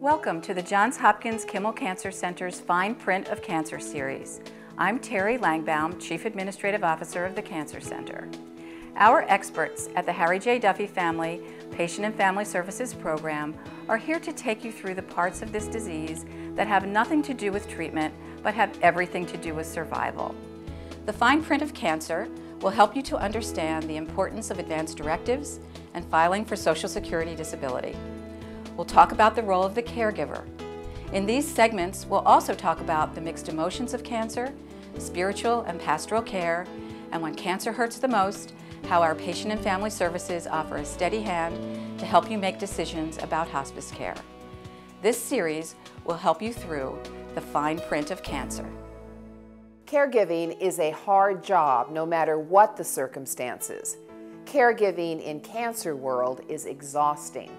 Welcome to the Johns Hopkins Kimmel Cancer Center's Fine Print of Cancer series. I'm Terry Langbaum, Chief Administrative Officer of the Cancer Center. Our experts at the Harry J. Duffy Family Patient and Family Services Program are here to take you through the parts of this disease that have nothing to do with treatment but have everything to do with survival. The Fine Print of Cancer will help you to understand the importance of advance directives and filing for Social Security disability. We'll talk about the role of the caregiver. In these segments, we'll also talk about the mixed emotions of cancer, spiritual and pastoral care, and when cancer hurts the most, how our patient and family services offer a steady hand to help you make decisions about hospice care. This series will help you through the fine print of cancer. Caregiving is a hard job no matter what the circumstances. Caregiving in cancer world is exhausting.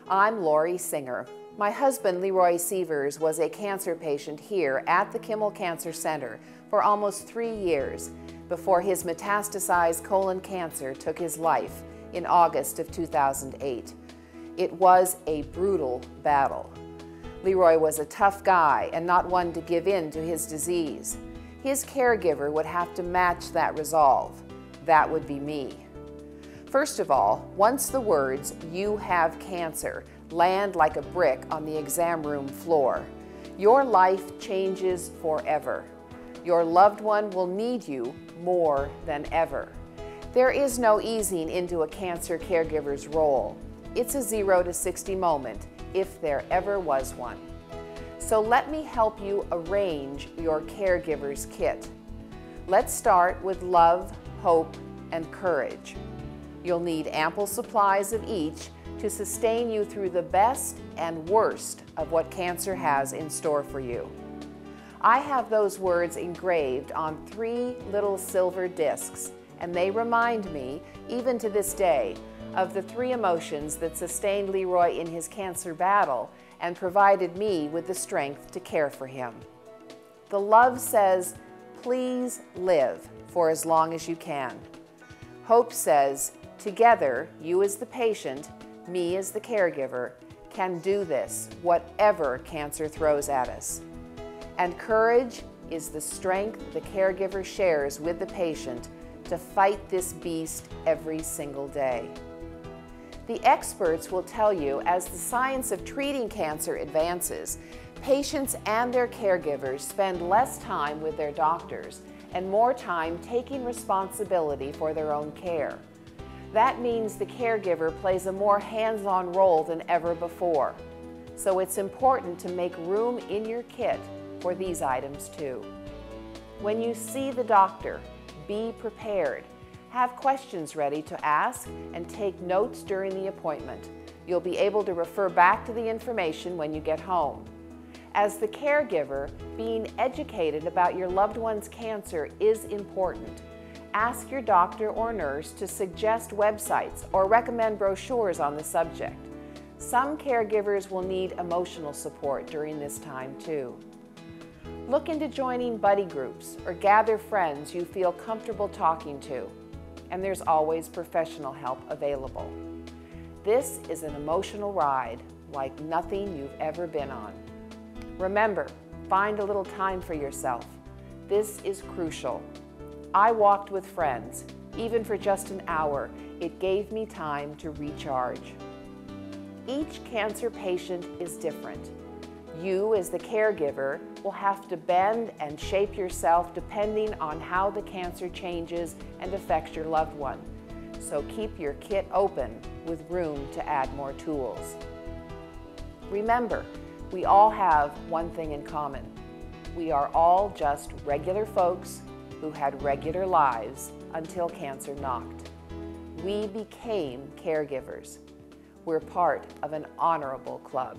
I'm Lori Singer. My husband, Leroy Sievers, was a cancer patient here at the Kimmel Cancer Center for almost 3 years before his metastasized colon cancer took his life in August of 2008. It was a brutal battle. Leroy was a tough guy and not one to give in to his disease. His caregiver would have to match that resolve. That would be me. First of all, once the words, "You have cancer," land like a brick on the exam room floor, your life changes forever. Your loved one will need you more than ever. There is no easing into a cancer caregiver's role. It's a 0 to 60 moment, if there ever was one. So let me help you arrange your caregiver's kit. Let's start with love, hope, and courage. You'll need ample supplies of each to sustain you through the best and worst of what cancer has in store for you. I have those words engraved on 3 little silver discs, and they remind me, even to this day, of the 3 emotions that sustained Leroy in his cancer battle and provided me with the strength to care for him. The love says, "Please live for as long as you can." Hope says, "Together, you as the patient, me as the caregiver, can do this, whatever cancer throws at us." And courage is the strength the caregiver shares with the patient to fight this beast every single day. The experts will tell you as the science of treating cancer advances, patients and their caregivers spend less time with their doctors and more time taking responsibility for their own care. That means the caregiver plays a more hands-on role than ever before. So it's important to make room in your kit for these items too. When you see the doctor, be prepared. Have questions ready to ask and take notes during the appointment. You'll be able to refer back to the information when you get home. As the caregiver, being educated about your loved one's cancer is important. Ask your doctor or nurse to suggest websites or recommend brochures on the subject. Some caregivers will need emotional support during this time too. Look into joining buddy groups or gather friends you feel comfortable talking to, and there's always professional help available. This is an emotional ride like nothing you've ever been on. Remember, find a little time for yourself. This is crucial. I walked with friends. Even for just an hour, it gave me time to recharge. Each cancer patient is different. You, as the caregiver, will have to bend and shape yourself depending on how the cancer changes and affects your loved one. So keep your kit open with room to add more tools. Remember, we all have one thing in common. We are all just regular folks who had regular lives until cancer knocked. We became caregivers. We're part of an honorable club.